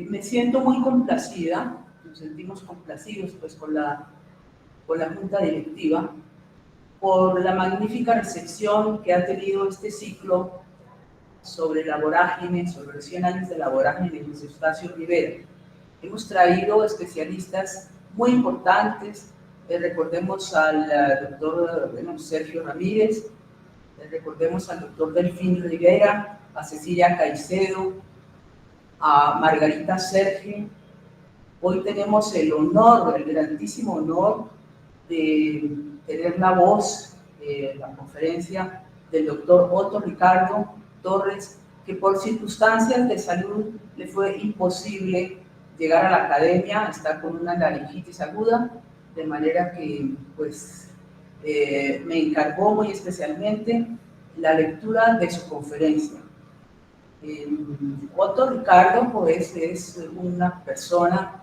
Me siento muy complacida, nos sentimos complacidos pues, con la Junta Directiva por la magnífica recepción que ha tenido este ciclo sobre la vorágine, sobre los 100 años de la vorágine de José Eustacio Rivera. Hemos traído especialistas muy importantes, recordemos al doctor Sergio Ramírez, recordemos al doctor Delfín Rivera, a Cecilia Caicedo, a Margarita Serge. Hoy tenemos el honor, el grandísimo honor de tener la voz de la conferencia del doctor Otto Ricardo Torres, que por circunstancias de salud le fue imposible llegar a la academia, está con una laringitis aguda, de manera que pues, me encargó muy especialmente la lectura de su conferencia. Otto Ricardo pues, es una persona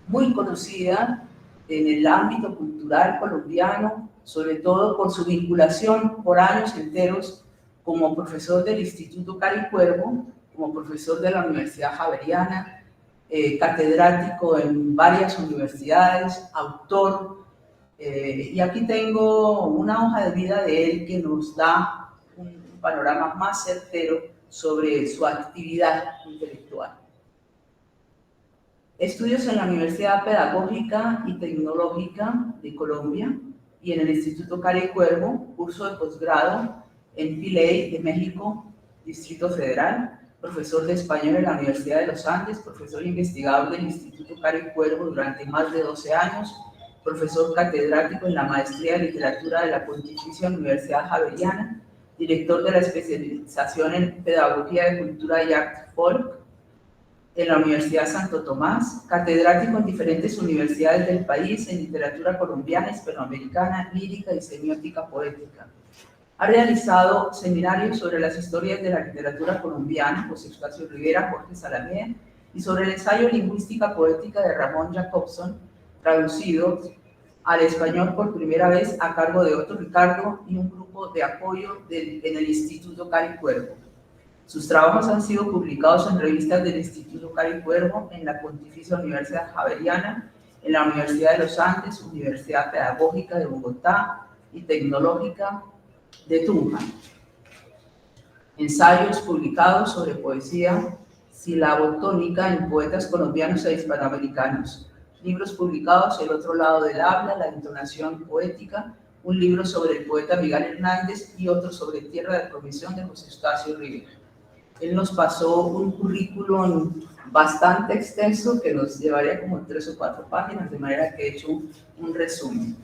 muy conocida en el ámbito cultural colombiano, sobre todo por su vinculación por años enteros como profesor del Instituto Caricuervo, como profesor de la Universidad Javeriana, catedrático en varias universidades, autor, y aquí tengo una hoja de vida de él que nos da un panorama más certero sobre su actividad intelectual. Estudios en la Universidad Pedagógica y Tecnológica de Colombia y en el Instituto Caricuervo, curso de posgrado en Piley de México, Distrito Federal, profesor de español en la Universidad de los Andes, profesor investigador del Instituto Caricuervo durante más de 12 años, profesor catedrático en la Maestría de Literatura de la Pontificia Universidad Javeriana, director de la especialización en Pedagogía de Cultura y Arte Folk en la Universidad Santo Tomás, catedrático en diferentes universidades del país en literatura colombiana, hispanoamericana, lírica y semiótica poética. Ha realizado seminarios sobre las historias de la literatura colombiana, José Eustacio Rivera, Jorge Salamé, y sobre el ensayo Lingüística Poética de Ramón Jacobson, traducido al español por primera vez a cargo de Otto Ricardo y un grupo de apoyo en el Instituto Caricuervo. Sus trabajos han sido publicados en revistas del Instituto Caricuervo, en la Pontificia Universidad Javeriana, en la Universidad de los Andes, Universidad Pedagógica de Bogotá y Tecnológica de Tunja. Ensayos publicados sobre poesía silabotónica en poetas colombianos e hispanoamericanos. Libros publicados El otro lado del habla, la entonación poética, un libro sobre el poeta Miguel Hernández y otro sobre Tierra de Promisión de José Eustacio Rivera. Él nos pasó un currículum bastante extenso que nos llevaría como 3 o 4 páginas, de manera que he hecho un resumen.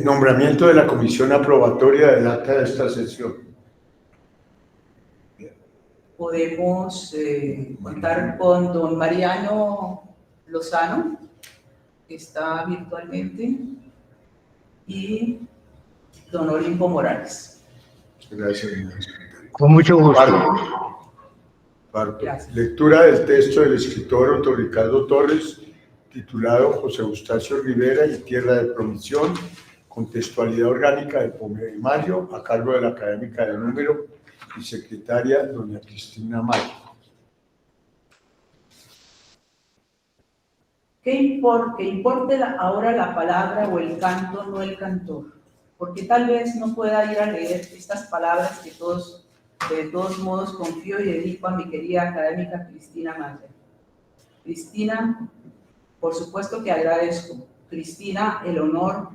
Nombramiento de la comisión aprobatoria del acta de esta sesión. Podemos contar con don Mariano Lozano, que está virtualmente, y don Olimpo Morales. Gracias. Con mucho gusto. Lectura del texto del escritor Otto Ricardo Torres, titulado José Eustacio Rivera y Tierra de Promisión, contextualidad orgánica del poemario, a cargo de la académica de número y secretaria doña Cristina Mayo. Que importe ahora la palabra o el canto, no el cantor, porque tal vez no pueda ir a leer estas palabras que de todos modos confío y dedico a mi querida académica Cristina Mayo. Cristina, por supuesto que agradezco. Cristina, el honor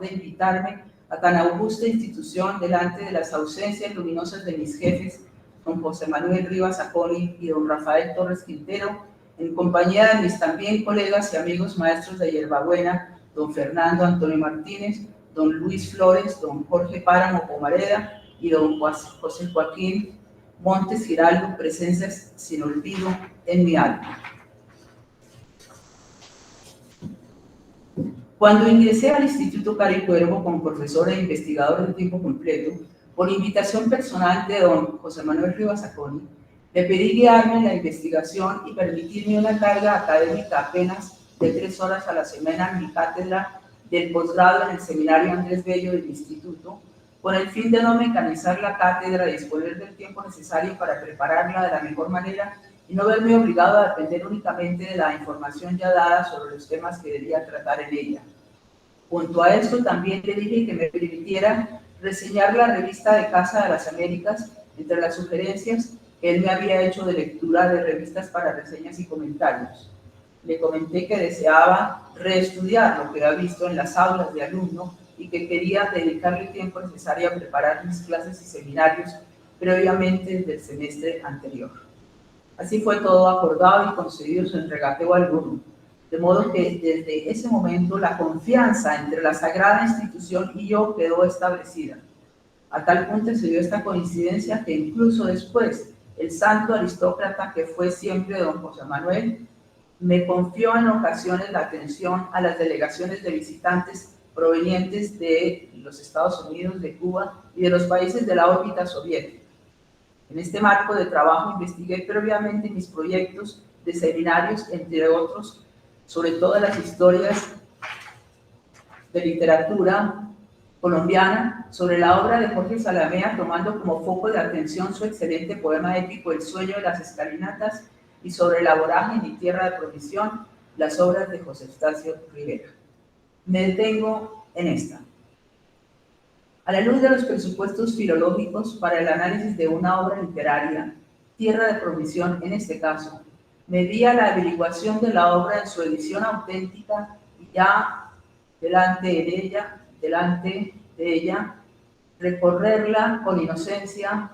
de invitarme a tan augusta institución delante de las ausencias luminosas de mis jefes, don José Manuel Rivas Aconi y don Rafael Torres Quintero, en compañía de mis también colegas y amigos maestros de Hierbabuena, don Fernando Antonio Martínez, don Luis Flores, don Jorge Páramo Pomareda y don José Joaquín Montes Giraldo, presencias sin olvido en mi alma. Cuando ingresé al Instituto Caricuervo como profesor e investigador de tiempo completo, por invitación personal de don José Manuel Rivas Aconi, le pedí guiarme en la investigación y permitirme una carga académica apenas de 3 horas a la semana en mi cátedra del posgrado en el Seminario Andrés Bello del Instituto, con el fin de no mecanizar la cátedra y disponer del tiempo necesario para prepararla de la mejor manera y no verme obligado a depender únicamente de la información ya dada sobre los temas que debía tratar en ella. Junto a esto, también le dije que me permitiera reseñar la revista de Casa de las Américas, entre las sugerencias que él me había hecho de lectura de revistas para reseñas y comentarios. Le comenté que deseaba reestudiar lo que había visto en las aulas de alumno y que quería dedicarle el tiempo necesario a preparar mis clases y seminarios previamente del semestre anterior. Así fue todo acordado y concedido sin regateo alguno, de modo que desde ese momento la confianza entre la sagrada institución y yo quedó establecida. A tal punto se dio esta coincidencia que incluso después el santo aristócrata que fue siempre don José Manuel me confió en ocasiones la atención a las delegaciones de visitantes provenientes de los Estados Unidos, de Cuba y de los países de la órbita soviética. En este marco de trabajo investigué previamente mis proyectos de seminarios, entre otros, sobre todas las historias de literatura colombiana, sobre la obra de Jorge Salamea, tomando como foco de atención su excelente poema épico El sueño de las escalinatas, y sobre La vorágine y tierra de provisión, las obras de José Eustacio Rivera. Me detengo en esta. A la luz de los presupuestos filológicos para el análisis de una obra literaria, Tierra de Provisión en este caso, me di a la averiguación de la obra en su edición auténtica y ya delante de ella, recorrerla con inocencia,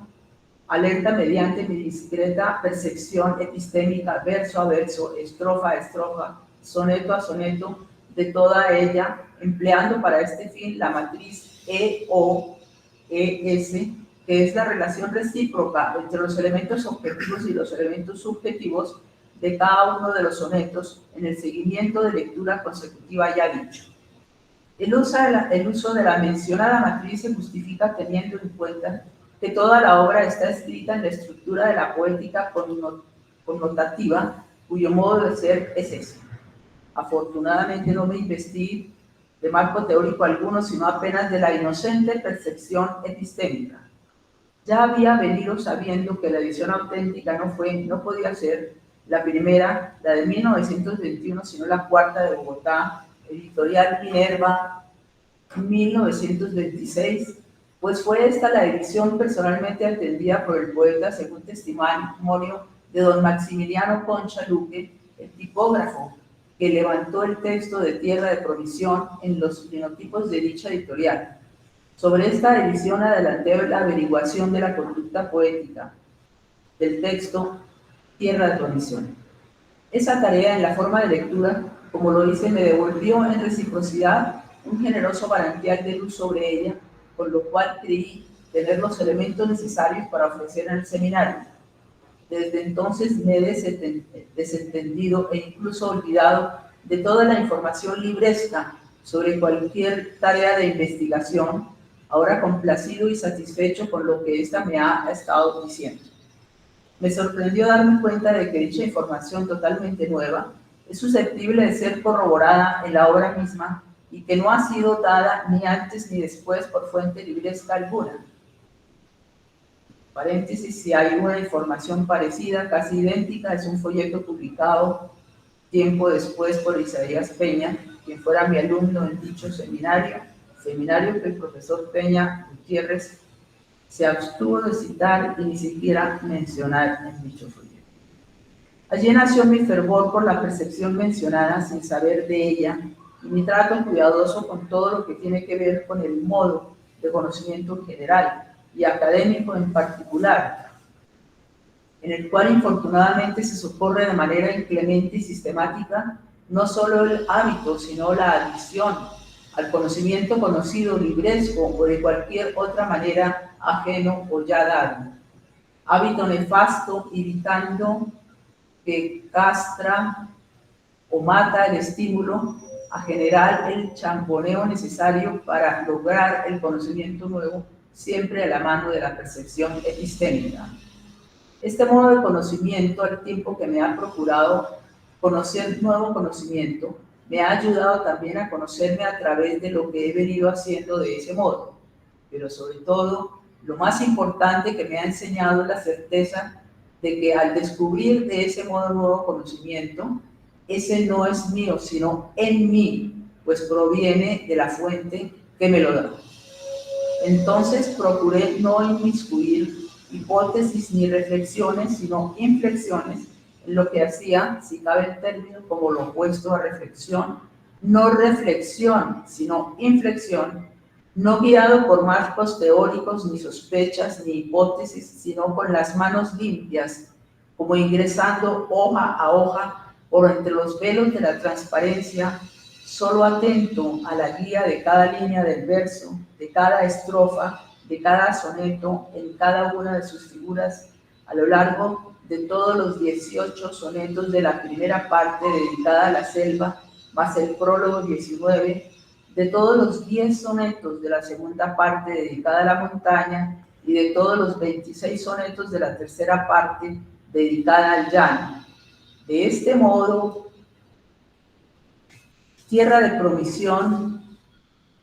alerta mediante mi discreta percepción epistémica, verso a verso, estrofa a estrofa, soneto a soneto, de toda ella, empleando para este fin la matriz E-O-E-S, que es la relación recíproca entre los elementos objetivos y los elementos subjetivos de cada uno de los sonetos en el seguimiento de lectura consecutiva ya dicho. El uso de la mencionada matriz se justifica teniendo en cuenta que toda la obra está escrita en la estructura de la poética connotativa, cuyo modo de ser es ese. Afortunadamente no me investí de marco teórico alguno, sino apenas de la inocente percepción epistémica. Ya había venido sabiendo que la edición auténtica no podía ser la primera, la de 1921, sino la cuarta de Bogotá, editorial Minerva, 1926, pues fue esta la edición personalmente atendida por el poeta, según testimonio de don Maximiliano Concha Luque, el tipógrafo que levantó el texto de Tierra de Provisión en los linotipos de dicha editorial. Sobre esta edición adelanté la averiguación de la conducta poética del texto Tierra de Provisión. Esa tarea en la forma de lectura, como lo hice, me devolvió en reciprocidad un generoso manantial de luz sobre ella, con lo cual creí tener los elementos necesarios para ofrecer en el seminario. Desde entonces me he desentendido e incluso olvidado de toda la información libresca sobre cualquier tarea de investigación, ahora complacido y satisfecho con lo que ésta me ha estado diciendo. Me sorprendió darme cuenta de que dicha información totalmente nueva es susceptible de ser corroborada en la obra misma y que no ha sido dada ni antes ni después por fuente libresca alguna. Paréntesis, si hay una información parecida, casi idéntica, es un folleto publicado tiempo después por Isaías Peña, quien fuera mi alumno en dicho seminario que el profesor Peña Gutiérrez se abstuvo de citar y ni siquiera mencionar en dicho folleto. Allí nació mi fervor por la percepción mencionada sin saber de ella y mi trato cuidadoso con todo lo que tiene que ver con el modo de conocimiento en general y académico en particular, en el cual infortunadamente se socorre de manera inclemente y sistemática no solo el hábito, sino la adicción al conocimiento conocido, libresco o de cualquier otra manera ajeno o ya dado. Hábito nefasto, irritando, que castra o mata el estímulo a generar el champoneo necesario para lograr el conocimiento nuevo, siempre a la mano de la percepción epistémica. Este modo de conocimiento, al tiempo que me ha procurado conocer nuevo conocimiento, me ha ayudado también a conocerme a través de lo que he venido haciendo de ese modo. pero sobre todo, lo más importante que me ha enseñado es la certeza de que al descubrir de ese modo nuevo conocimiento, ese no es mío, sino en mí, pues proviene de la fuente que me lo da. Entonces procuré no inmiscuir hipótesis ni reflexiones, sino inflexiones, en lo que hacía, si cabe el término, como lo opuesto a reflexión, no reflexión, sino inflexión, no guiado por marcos teóricos, ni sospechas, ni hipótesis, sino con las manos limpias, como ingresando hoja a hoja por entre los velos de la transparencia, solo atento a la guía de cada línea del verso, de cada estrofa, de cada soneto, en cada una de sus figuras, a lo largo de todos los 18 sonetos de la primera parte dedicada a la selva, más el prólogo 19, de todos los 10 sonetos de la segunda parte dedicada a la montaña y de todos los 26 sonetos de la tercera parte dedicada al llano. De este modo, Tierra de Promisión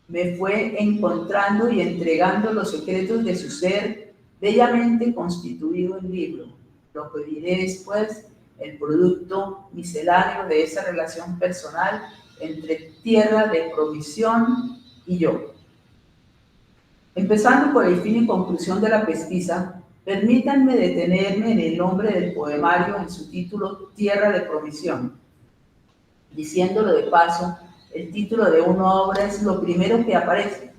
me fue encontrando y entregando los secretos de su ser bellamente constituido en libro, lo que diré después, el producto misceláneo de esa relación personal entre Tierra de Provisión y yo. Empezando por el fin y conclusión de la pesquisa, permítanme detenerme en el nombre del poemario en su título Tierra de Provisión. Diciéndolo de paso, el título de una obra es lo primero que aparece,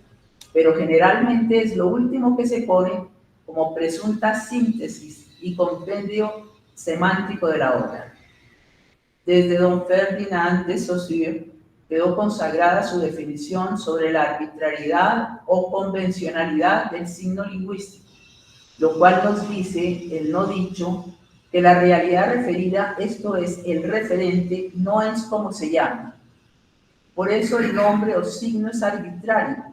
pero generalmente es lo último que se pone como presunta síntesis y compendio semántico de la obra. Desde don Ferdinand de Saussure quedó consagrada su definición sobre la arbitrariedad o convencionalidad del signo lingüístico, lo cual nos dice el no dicho que la realidad referida, esto es, el referente, no es como se llama. Por eso el nombre o signo es arbitrario,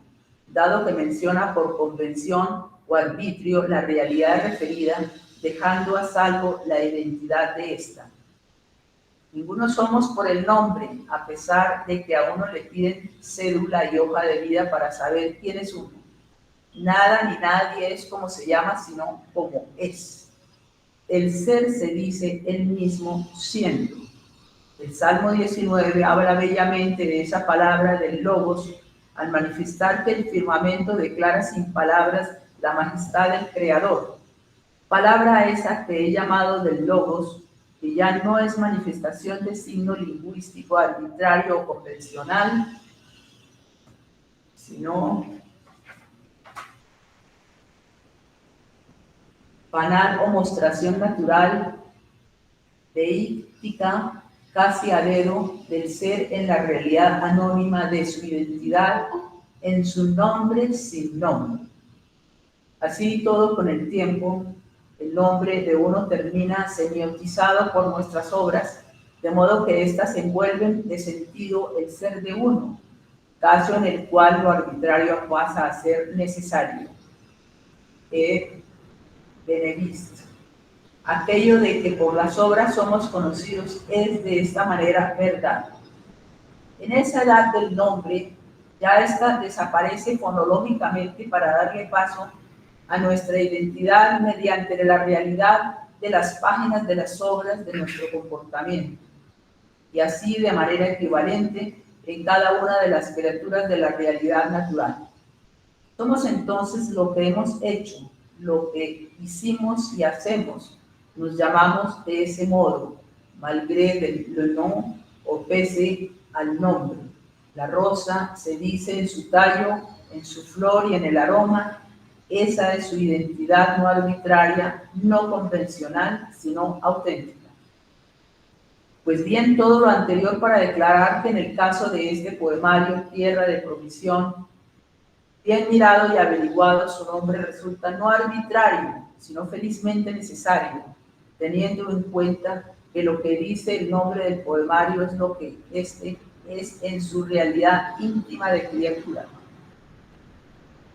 dado que menciona por convención o arbitrio la realidad referida, dejando a salvo la identidad de ésta. Ninguno somos por el nombre, a pesar de que a uno le piden cédula y hoja de vida para saber quién es uno. Nada ni nadie es como se llama, sino como es. El ser se dice él mismo siendo. El Salmo 19 habla bellamente de esa palabra del Logos, al manifestar que el firmamento declara sin palabras la majestad del Creador. Palabra esa que he llamado del Logos, que ya no es manifestación de signo lingüístico arbitrario o convencional, sino banal o mostración natural, deíctica, casi a dedo, del ser en la realidad anónima de su identidad, en su nombre sin nombre. Así todo con el tiempo, el nombre de uno termina semiotizado por nuestras obras, de modo que éstas envuelven de sentido el ser de uno, caso en el cual lo arbitrario pasa a ser necesario. Benevist. Aquello de que por las obras somos conocidos es de esta manera verdad. En esa edad del nombre, ya esta desaparece fonológicamente para darle paso a nuestra identidad mediante la realidad de las páginas de las obras de nuestro comportamiento, y así de manera equivalente en cada una de las criaturas de la realidad natural. Somos entonces lo que hemos hecho, lo que hicimos y hacemos, nos llamamos de ese modo, malgré le nom o pese al nombre. La rosa se dice en su tallo, en su flor y en el aroma. Esa es su identidad no arbitraria, no convencional, sino auténtica. Pues bien, todo lo anterior para declarar que en el caso de este poemario, Tierra de Provisión, bien mirado y averiguado, su nombre resulta no arbitrario, sino felizmente necesario, teniendo en cuenta que lo que dice el nombre del poemario es lo que este es en su realidad íntima de criatura.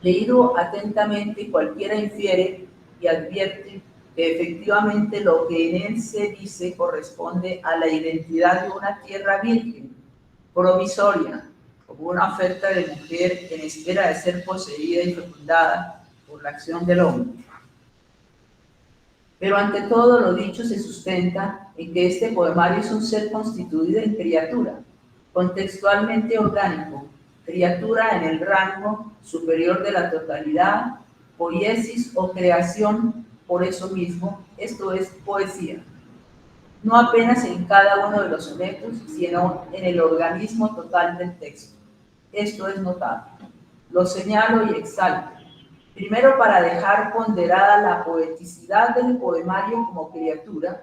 Leído atentamente, cualquiera infiere y advierte que efectivamente lo que en él se dice corresponde a la identidad de una tierra virgen, provisoria, o como una oferta de mujer en espera de ser poseída y fecundada por la acción del hombre. Pero ante todo lo dicho se sustenta en que este poemario es un ser constituido en criatura, contextualmente orgánico, criatura en el rango superior de la totalidad, poiesis o creación por eso mismo, esto es poesía. No apenas en cada uno de los sonetos, sino en el organismo total del texto. Esto es notable. Lo señalo y exalto. Primero, para dejar ponderada la poeticidad del poemario como criatura,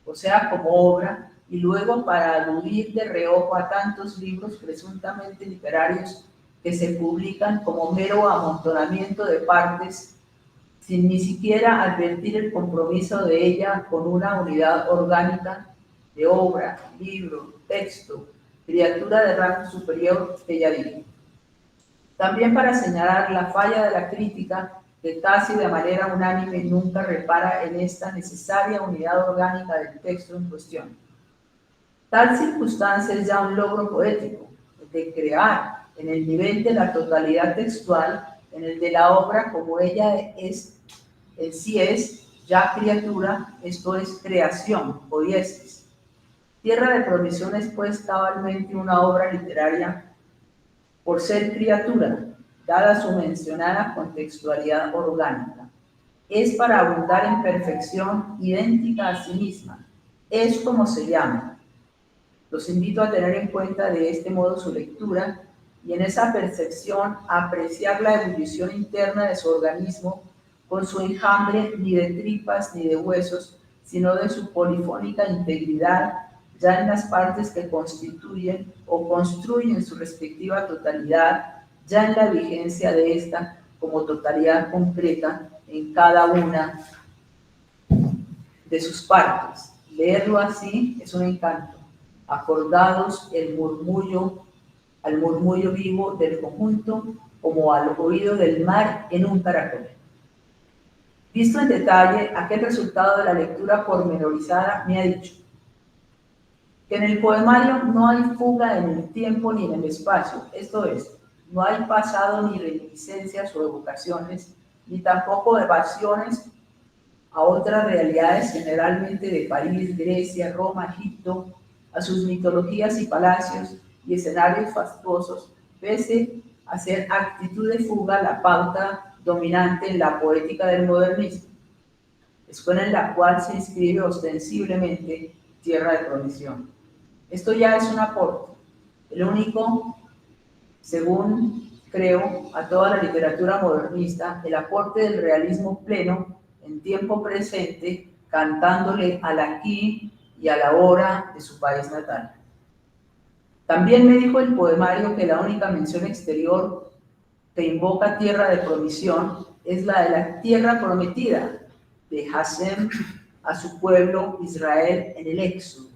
o sea, como obra, y luego para aludir de reojo a tantos libros presuntamente literarios que se publican como mero amontonamiento de partes, sin ni siquiera advertir el compromiso de ella con una unidad orgánica de obra, libro, texto, criatura de rango superior que ya dije. También para señalar la falla de la crítica que casi de manera unánime nunca repara en esta necesaria unidad orgánica del texto en cuestión. Tal circunstancia es ya un logro poético, el de crear en el nivel de la totalidad textual, en el de la obra como ella es, en sí es ya criatura, esto es creación, poiesis. Tierra de Promisión es pues cabalmente una obra literaria por ser criatura, dada su mencionada contextualidad orgánica. Es para abundar en perfección idéntica a sí misma. Es como se llama. Los invito a tener en cuenta de este modo su lectura y en esa percepción apreciar la ebullición interna de su organismo con su enjambre ni de tripas ni de huesos, sino de su polifónica integridad ya en las partes que constituyen o construyen su respectiva totalidad, ya en la vigencia de esta como totalidad concreta en cada una de sus partes. Leerlo así es un encanto. Acordados al murmullo vivo del conjunto, como al oído del mar en un caracol. Visto en detalle, aquel resultado de la lectura pormenorizada me ha dicho que en el poemario no hay fuga en el tiempo ni en el espacio, esto es, no hay pasado ni reminiscencias o evocaciones, ni tampoco evasiones a otras realidades, generalmente de París, Grecia, Roma, Egipto, a sus mitologías y palacios y escenarios fastuosos, pese a ser actitud de fuga la pauta dominante en la poética del modernismo, escuela en la cual se inscribe ostensiblemente Tierra de Promisión. Esto ya es un aporte, el único, según creo, a toda la literatura modernista, el aporte del realismo pleno en tiempo presente, cantándole al aquí y a la hora de su país natal. También me dijo el poemario que la única mención exterior que invoca Tierra de Promisión es la de la tierra prometida de Hasem a su pueblo Israel en el Éxodo.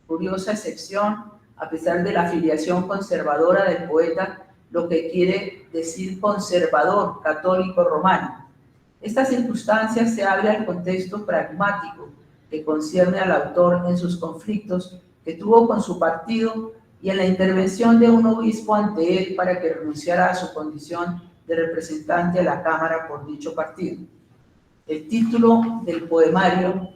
Curiosa excepción, a pesar de la afiliación conservadora del poeta, lo que quiere decir conservador, católico, romano. Esta circunstancia se abre al contexto pragmático que concierne al autor en sus conflictos que tuvo con su partido y en la intervención de un obispo ante él para que renunciara a su condición de representante a la Cámara por dicho partido. El título del poemario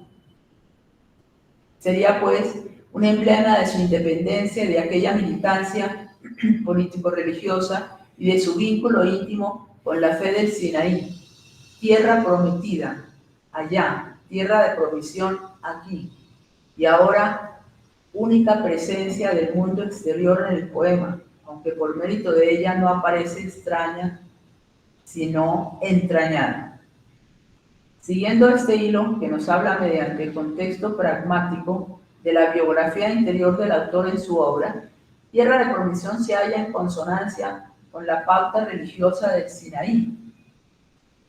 sería, pues, un emblema de su independencia, de aquella militancia político-religiosa y de su vínculo íntimo con la fe del Sinaí. Tierra prometida, allá, tierra de provisión, aquí. Y ahora, única presencia del mundo exterior en el poema, aunque por mérito de ella no aparece extraña, sino entrañada. Siguiendo este hilo que nos habla mediante el contexto pragmático de la biografía interior del autor en su obra, Tierra de Promisión se halla en consonancia con la pauta religiosa del Sinaí,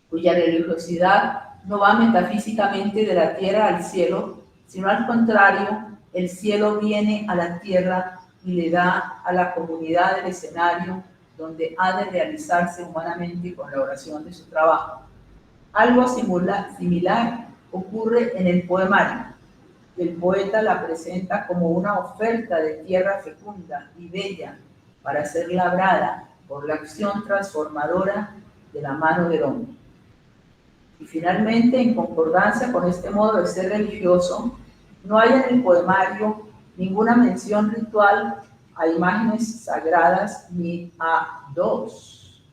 cuya religiosidad no va metafísicamente de la tierra al cielo, sino al contrario, el cielo viene a la tierra y le da a la comunidad el escenario donde ha de realizarse humanamente con la oración de su trabajo. Algo similar ocurre en el poemario. El poeta la presenta como una oferta de tierra fecunda y bella para ser labrada por la acción transformadora de la mano del hombre. Y finalmente, en concordancia con este modo de ser religioso, no hay en el poemario ninguna mención ritual a imágenes sagradas ni a dos,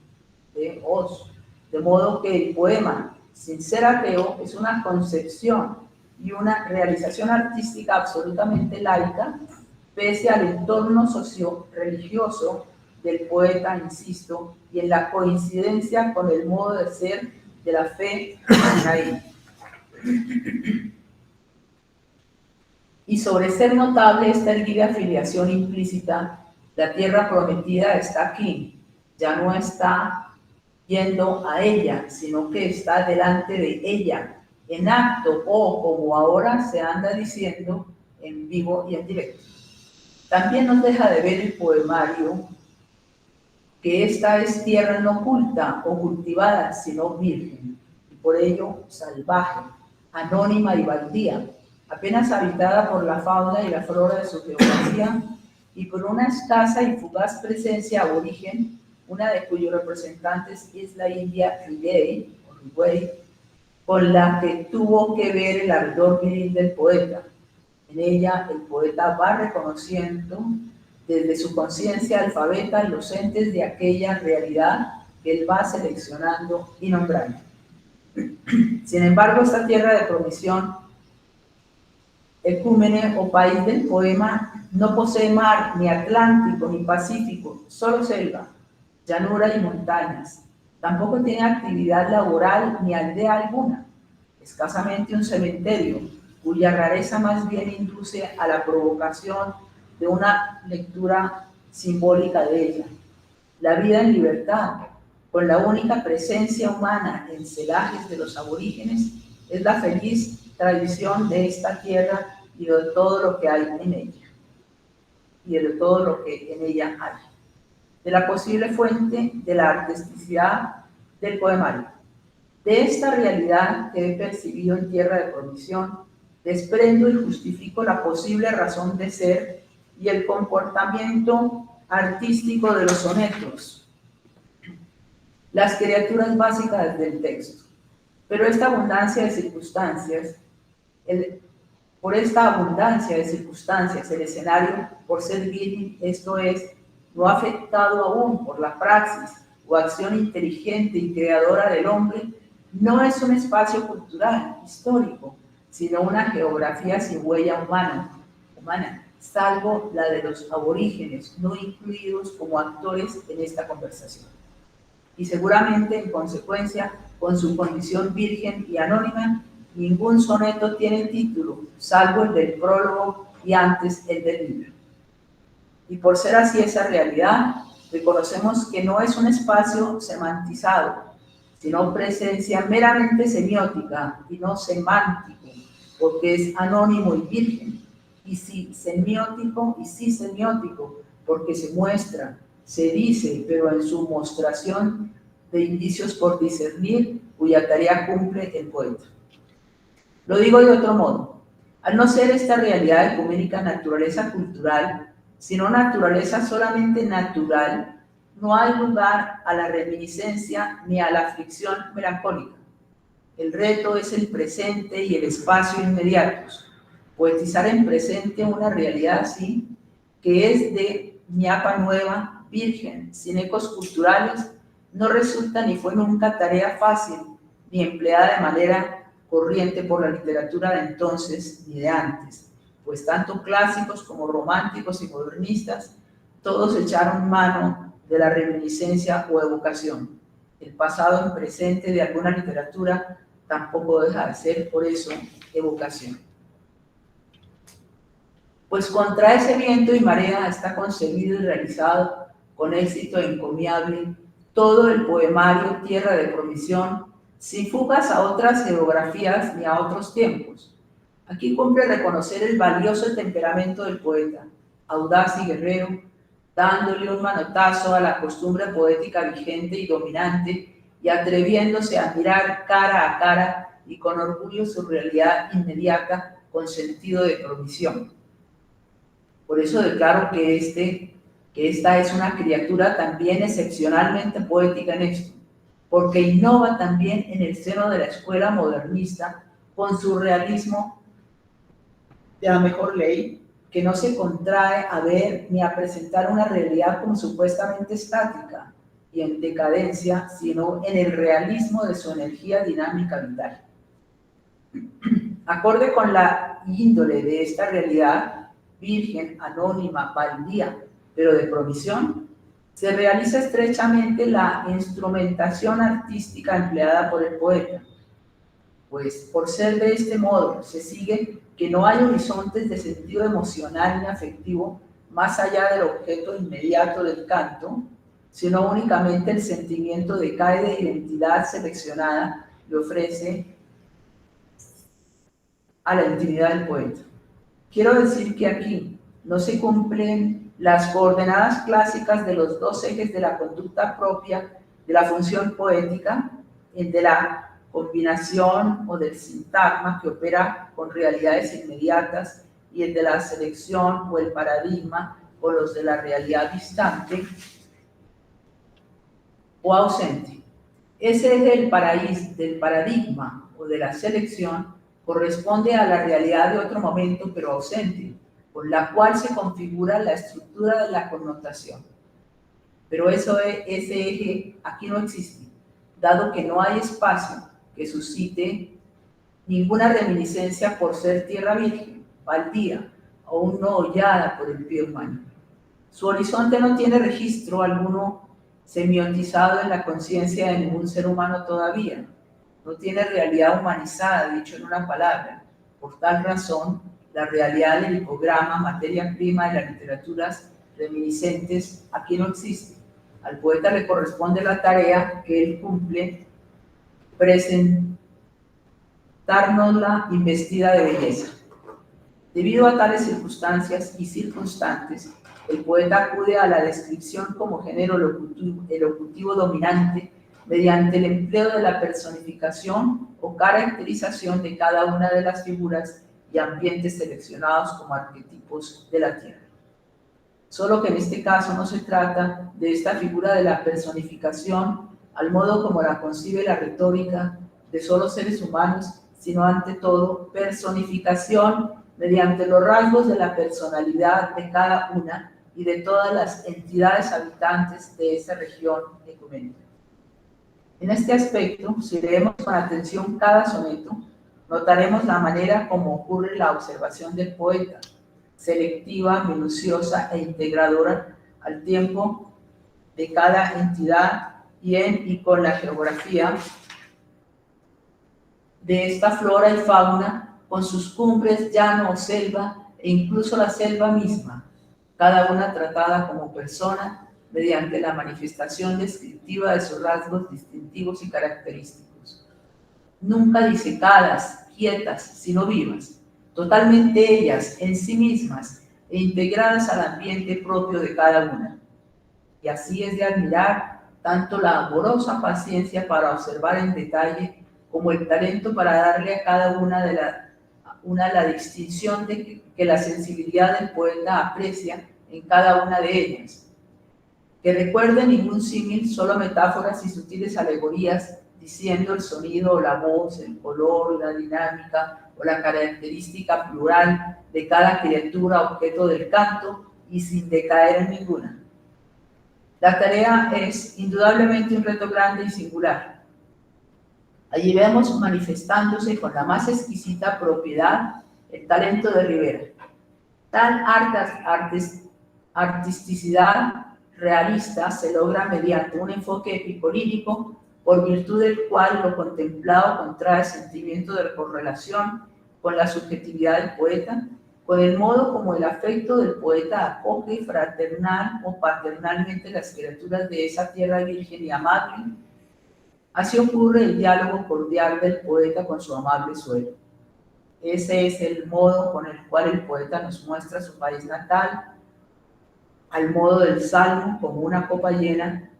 de modo que el poema, sin ser ateo, es una concepción y una realización artística absolutamente laica, pese al entorno socio-religioso del poeta, insisto, y en la coincidencia con el modo de ser de la fe ahí. Y sobre ser notable esta erguida afiliación implícita, la tierra prometida está aquí, ya no está yendo a ella, sino que está delante de ella, en acto o como ahora se anda diciendo en vivo y en directo. También nos deja de ver el poemario que esta es tierra no culta o cultivada, sino virgen, y por ello salvaje, anónima y baldía, apenas habitada por la fauna y la flora de su geografía y por una escasa y fugaz presencia aborigen, una de cuyos representantes es la india Riley, con la que tuvo que ver el ardor viril del poeta. En ella el poeta va reconociendo desde su conciencia alfabeta los entes de aquella realidad que él va seleccionando y nombrando. Sin embargo, esta tierra de promisión, ecúmene o país del poema, no posee mar, ni Atlántico, ni Pacífico, solo selva, llanura y montañas. Tampoco tiene actividad laboral ni aldea alguna, escasamente un cementerio, cuya rareza más bien induce a la provocación de una lectura simbólica de ella. La vida en libertad, con la única presencia humana en celajes de los aborígenes, es la feliz tradición de esta tierra y de todo lo que hay en ella, y de todo lo que en ella hay. De la posible fuente de la artisticidad del poemario. De esta realidad que he percibido en tierra de promisión, desprendo y justifico la posible razón de ser y el comportamiento artístico de los sonetos, las criaturas básicas del texto. Pero esta abundancia de circunstancias, por esta abundancia de circunstancias, el escenario, por ser virgen, esto es, no afectado aún por la praxis o acción inteligente y creadora del hombre, no es un espacio cultural, histórico, sino una geografía sin huella humana, salvo la de los aborígenes, no incluidos como actores en esta conversación. Y seguramente, en consecuencia, con su condición virgen y anónima, ningún soneto tiene título, salvo el del prólogo y antes el del libro. Y por ser así esa realidad, reconocemos que no es un espacio semantizado, sino presencia meramente semiótica y no semántico, porque es anónimo y virgen, y sí semiótico, porque se muestra, se dice, pero en su mostración de indicios por discernir, cuya tarea cumple el poeta. Lo digo de otro modo, al no ser esta realidad ecuménica naturaleza cultural, sino naturaleza solamente natural, no hay lugar a la reminiscencia ni a la aflicción melancólica. El reto es el presente y el espacio inmediatos. Poetizar en presente una realidad así, que es de ñapa nueva, virgen, sin ecos culturales, no resulta ni fue nunca tarea fácil, ni empleada de manera corriente por la literatura de entonces ni de antes, pues tanto clásicos como románticos y modernistas, todos echaron mano de la reminiscencia o evocación. El pasado en presente de alguna literatura tampoco deja de ser, por eso, evocación. Pues contra ese viento y marea está concebido y realizado con éxito encomiable todo el poemario Tierra de Promisión, sin fugas a otras geografías ni a otros tiempos. Aquí cumple reconocer el valioso temperamento del poeta, audaz y guerrero, dándole un manotazo a la costumbre poética vigente y dominante y atreviéndose a mirar cara a cara y con orgullo su realidad inmediata con sentido de promisión. Por eso declaro que este que esta es una criatura también excepcionalmente poética en esto, porque innova también en el seno de la escuela modernista con su realismo de la mejor ley, que no se contrae a ver ni a presentar una realidad como supuestamente estática y en decadencia, sino en el realismo de su energía dinámica vital. Acorde con la índole de esta realidad, virgen, anónima, baldía, pero de provisión, se realiza estrechamente la instrumentación artística empleada por el poeta, pues por ser de este modo se sigue que no hay horizontes de sentido emocional ni afectivo más allá del objeto inmediato del canto, sino únicamente el sentimiento de cada identidad seleccionada le ofrece a la intimidad del poeta. Quiero decir que aquí no se cumplen las coordenadas clásicas de los dos ejes de la conducta propia de la función poética, el de la combinación o del sintagma que opera con realidades inmediatas y el de la selección o el paradigma con los de la realidad distante o ausente. Ese eje del paradigma o de la selección corresponde a la realidad de otro momento pero ausente, con la cual se configura la estructura de la connotación. Pero ese eje aquí no existe, dado que no hay espacio que suscite ninguna reminiscencia por ser tierra virgen, baldía, aún no hollada por el pie humano. Su horizonte no tiene registro alguno semiotizado en la conciencia de ningún ser humano todavía, no tiene realidad humanizada, dicho en una palabra. Por tal razón, la realidad del hipograma, materia prima de las literaturas reminiscentes, aquí no existe. Al poeta le corresponde la tarea que él cumple, presentárnosla investida de belleza. Debido a tales circunstancias y circunstantes, el poeta acude a la descripción como género elocutivo dominante mediante el empleo de la personificación o caracterización de cada una de las figuras y ambientes seleccionados como arquetipos de la tierra. Solo que en este caso no se trata de esta figura de la personificación al modo como la concibe la retórica de solo seres humanos, sino ante todo personificación mediante los rasgos de la personalidad de cada una y de todas las entidades habitantes de esa región ecuménica. En este aspecto, si leemos con atención cada soneto, notaremos la manera como ocurre la observación del poeta, selectiva, minuciosa e integradora al tiempo de cada entidad y con la geografía de esta flora y fauna, con sus cumbres, llano o selva, e incluso la selva misma, cada una tratada como persona mediante la manifestación descriptiva de sus rasgos distintivos y característicos. Nunca disecadas, quietas, sino vivas, totalmente ellas en sí mismas e integradas al ambiente propio de cada una. Y así es de admirar tanto la amorosa paciencia para observar en detalle como el talento para darle a cada una la distinción que la sensibilidad del poeta aprecia en cada una de ellas. Que recuerde ningún símil, solo metáforas y sutiles alegorías, diciendo el sonido o la voz, el color, la dinámica o la característica plural de cada criatura objeto del canto y sin decaer en ninguna. La tarea es indudablemente un reto grande y singular. Allí vemos manifestándose con la más exquisita propiedad el talento de Rivera. Tal artisticidad realista se logra mediante un enfoque épico-lírico, por virtud del cual lo contemplado contrae sentimiento de correlación con la subjetividad del poeta, con el modo como el afecto del poeta acoge fraternal o paternalmente las criaturas de esa tierra virgen y amable. Así ocurre el diálogo cordial del poeta con su amable suelo. Ese es el modo con el cual el poeta nos muestra su país natal, al modo del salmo, como una copa llena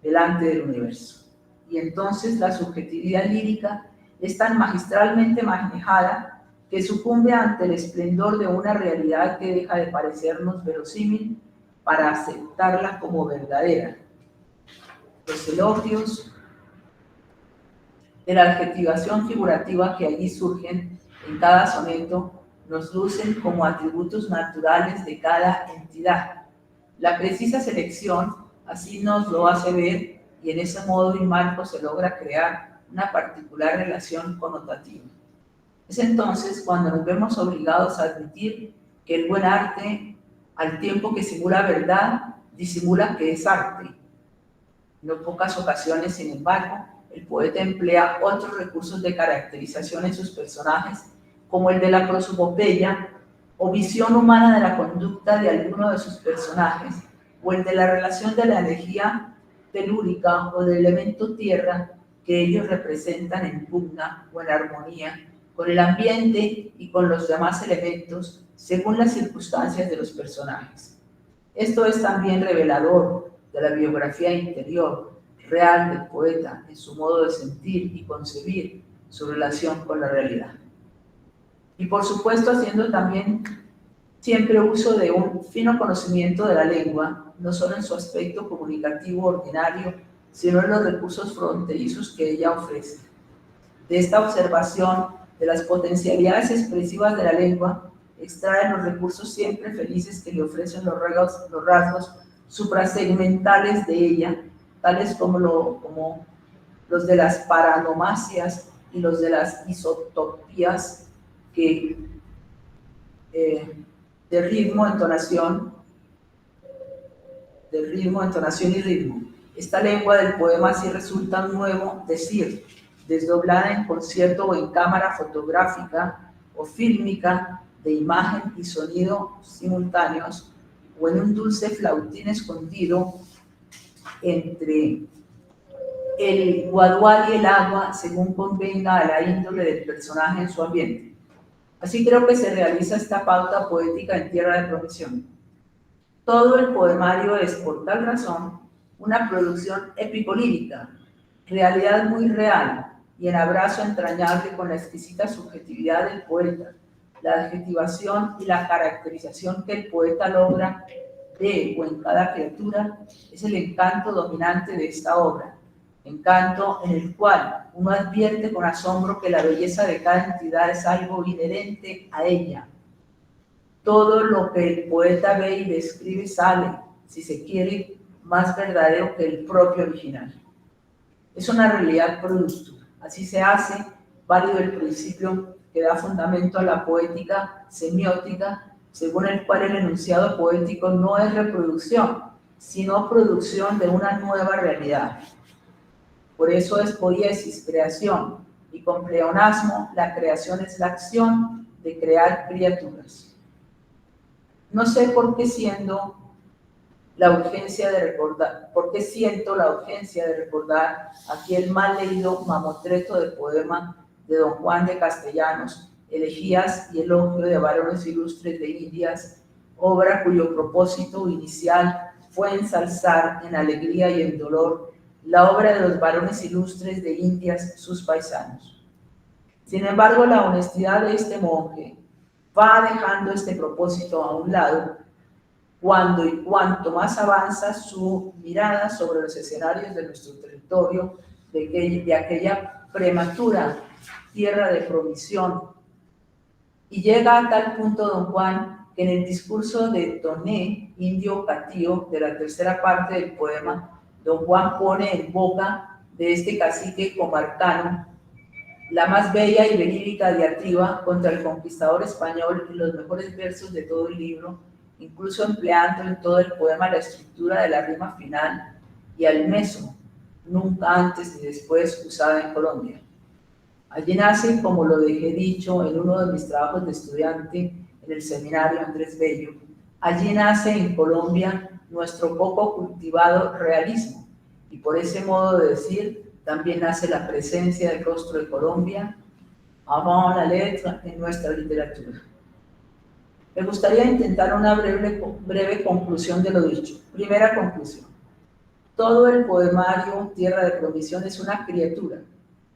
delante del universo. Y entonces la subjetividad lírica es tan magistralmente manejada que sucumbe ante el esplendor de una realidad que deja de parecernos verosímil para aceptarla como verdadera. Los elogios de la adjetivación figurativa que allí surgen en cada soneto nos lucen como atributos naturales de cada entidad. La precisa selección así nos lo hace ver y en ese modo y marco se logra crear una particular relación connotativa. Es entonces cuando nos vemos obligados a admitir que el buen arte, al tiempo que simula verdad, disimula que es arte. En no pocas ocasiones, sin embargo, el poeta emplea otros recursos de caracterización en sus personajes, como el de la prosopopeya o visión humana de la conducta de alguno de sus personajes, o el de la relación de la energía telúrica o del elemento tierra que ellos representan en pugna o en armonía con el ambiente y con los demás elementos según las circunstancias de los personajes. Esto es también revelador de la biografía interior real del poeta en su modo de sentir y concebir su relación con la realidad. Y por supuesto haciendo también siempre uso de un fino conocimiento de la lengua, no solo en su aspecto comunicativo ordinario, sino en los recursos fronterizos que ella ofrece. De esta observación de las potencialidades expresivas de la lengua, extraen los recursos siempre felices que le ofrecen los rasgos suprasegmentales de ella, tales como los de las paranomasias y los de las isotopías de ritmo, entonación y ritmo. Esta lengua del poema sí resulta un nuevo decir, desdoblada en concierto o en cámara fotográfica o fílmica de imagen y sonido simultáneos, o en un dulce flautín escondido entre el guadual y el agua, según convenga a la índole del personaje en su ambiente. Así creo que se realiza esta pauta poética en Tierra de Promisión. Todo el poemario es, por tal razón, una producción épico-lírica, realidad muy real y en abrazo entrañable con la exquisita subjetividad del poeta, la adjetivación y la caracterización que el poeta logra de o en cada criatura es el encanto dominante de esta obra, encanto en el cual uno advierte con asombro que la belleza de cada entidad es algo inherente a ella. Todo lo que el poeta ve y describe sale, si se quiere, más verdadero que el propio original. Es una realidad producto. Así se hace válido el principio que da fundamento a la poética semiótica, según el cual el enunciado poético no es reproducción, sino producción de una nueva realidad. Por eso es poiesis, creación, y con pleonasmo la creación es la acción de crear criaturas. No sé por qué siento la urgencia de recordar aquí el mal leído mamotreto de poema de don Juan de Castellanos, Elegías y elogio de varones ilustres de Indias, obra cuyo propósito inicial fue ensalzar en alegría y en dolor la obra de los varones ilustres de Indias, sus paisanos. Sin embargo, la honestidad de este monje va dejando este propósito a un lado cuando y cuanto más avanza su mirada sobre los escenarios de nuestro territorio, de aquella prematura tierra de provisión, y llega a tal punto don Juan que en el discurso de Toné, indio catío, de la tercera parte del poema, don Juan pone en boca de este cacique comarcano la más bella y verídica diatriba contra el conquistador español y los mejores versos de todo el libro, incluso empleando en todo el poema la estructura de la rima final y al meso, nunca antes ni después usada en Colombia. Allí nace, como lo dejé dicho en uno de mis trabajos de estudiante en el seminario Andrés Bello, allí nace en Colombia nuestro poco cultivado realismo, y por ese modo de decir también nace la presencia del rostro de Colombia, avant la lettre, en nuestra literatura. Me gustaría intentar una breve conclusión de lo dicho. Primera conclusión. Todo el poemario Tierra de Promisión es una criatura,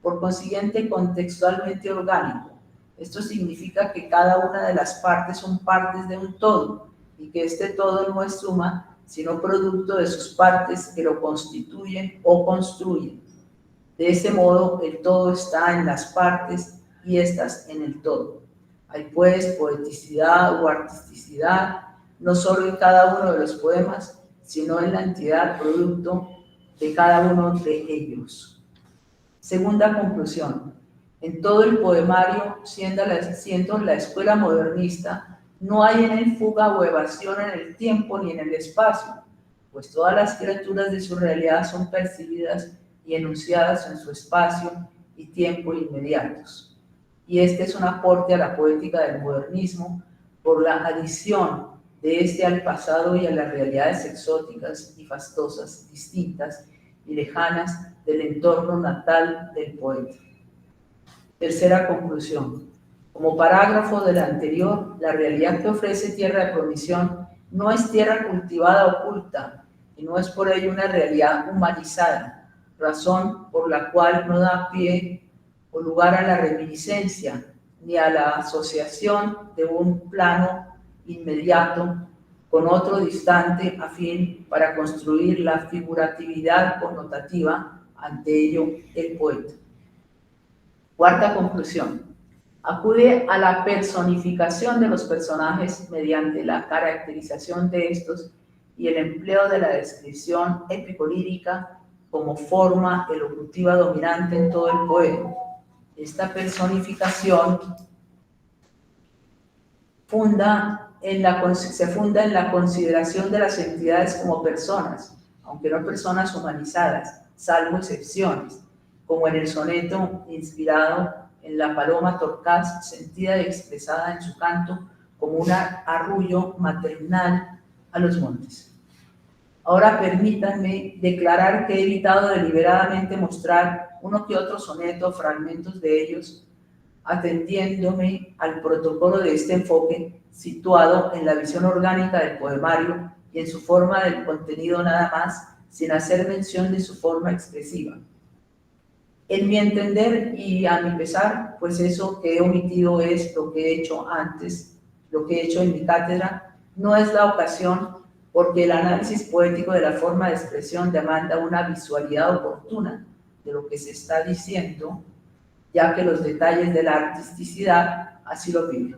por consiguiente contextualmente orgánico. Esto significa que cada una de las partes son partes de un todo y que este todo no es suma sino producto de sus partes que lo constituyen o construyen. De ese modo, el todo está en las partes y éstas en el todo. Hay pues poeticidad o artisticidad, no solo en cada uno de los poemas, sino en la entidad producto de cada uno de ellos. Segunda conclusión. En todo el poemario, siendo la escuela modernista, no hay en él fuga o evasión en el tiempo ni en el espacio, pues todas las criaturas de su realidad son percibidas y enunciadas en su espacio y tiempo inmediatos. Y este es un aporte a la poética del modernismo por la adición de este al pasado y a las realidades exóticas y fastosas, distintas y lejanas del entorno natal del poeta. Tercera conclusión. Como parágrafo del anterior, la realidad que ofrece Tierra de Promisión no es tierra cultivada oculta y no es por ello una realidad humanizada, razón por la cual no da pie o lugar a la reminiscencia ni a la asociación de un plano inmediato con otro distante a fin para construir la figuratividad connotativa, ante ello el poeta. Cuarta conclusión. Acude a la personificación de los personajes mediante la caracterización de estos y el empleo de la descripción épico-lírica como forma elocutiva dominante en todo el poema. Esta personificación se funda en la consideración de las entidades como personas, aunque no personas humanizadas, salvo excepciones, como en el soneto inspirado en la paloma torcaz, sentida y expresada en su canto como un arrullo maternal a los montes. Ahora permítanme declarar que he evitado deliberadamente mostrar uno que otro soneto, fragmentos de ellos, atendiéndome al protocolo de este enfoque situado en la visión orgánica del poemario y en su forma del contenido nada más, sin hacer mención de su forma expresiva. En mi entender y a mi pesar, pues eso que he omitido es lo que he hecho antes, lo que he hecho en mi cátedra, no es la ocasión porque el análisis poético de la forma de expresión demanda una visualidad oportuna de lo que se está diciendo, ya que los detalles de la artisticidad así lo piden.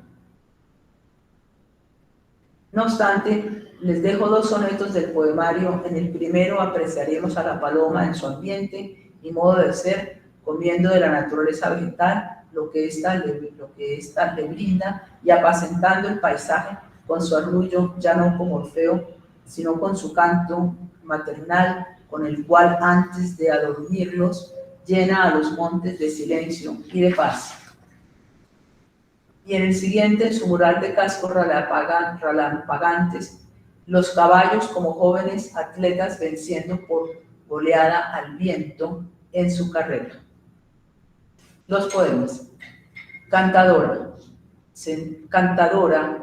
No obstante, les dejo dos sonetos del poemario. En el primero apreciaremos a la paloma en su ambiente y modo de ser, comiendo de la naturaleza vegetal lo que ésta le brinda y apacentando el paisaje con su arrullo, ya no como Orfeo, sino con su canto maternal, con el cual antes de adormirlos llena a los montes de silencio y de paz. Y en el siguiente, en su mural de cascos relampagantes, los caballos como jóvenes atletas venciendo por goleada al viento en su carrera. Los poemas. Cantadora,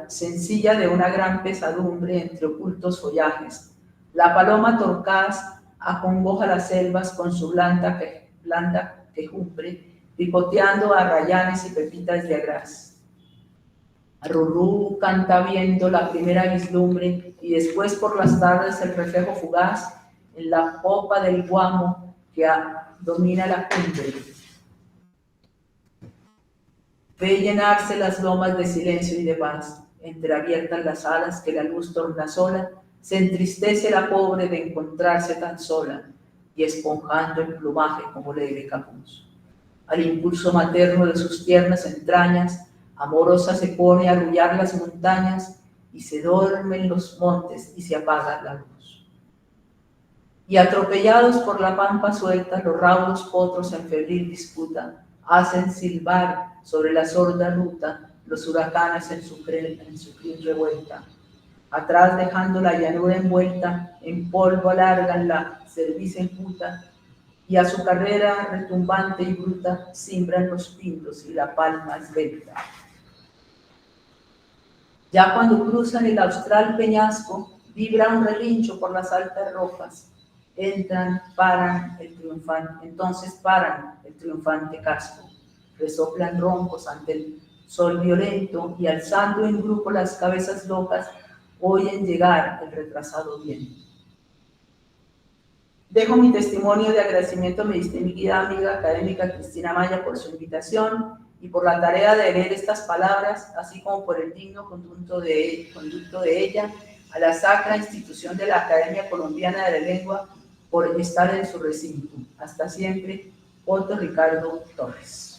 sencilla de una gran pesadumbre entre ocultos follajes. La paloma torcaz acongoja las selvas con su blanda quejumbre, picoteando a rayanes y pepitas de agraz. Arrurú canta viendo la primera vislumbre y después por las tardes el reflejo fugaz en la popa del guamo que domina la cumbre. Ve llenarse las lomas de silencio y de paz, entreabiertas las alas que la luz torna sola, se entristece la pobre de encontrarse tan sola y esponjando el plumaje como leve capuz. Al impulso materno de sus tiernas entrañas, amorosa se pone a arrullar las montañas y se duermen los montes y se apaga la luz. Y atropellados por la pampa suelta, los raudos potros en febril disputa hacen silbar sobre la sorda ruta los huracanes en su crin revuelta. Atrás dejando la llanura envuelta, en polvo alargan la cerviz enjuta, y a su carrera retumbante y bruta simbran los pintos y la palma esbelta. Ya cuando cruzan el austral peñasco, vibra un relincho por las altas rojas. Entonces paran el triunfante casco. Resoplan roncos ante el sol violento y alzando en grupo las cabezas locas, hoy en llegar el retrasado viene. Dejo mi testimonio de agradecimiento a mi distinguida amiga académica Cristina Maya por su invitación y por la tarea de leer estas palabras, así como por el digno conducto de ella a la sacra institución de la Academia Colombiana de la Lengua por estar en su recinto. Hasta siempre, Otto Ricardo Torres.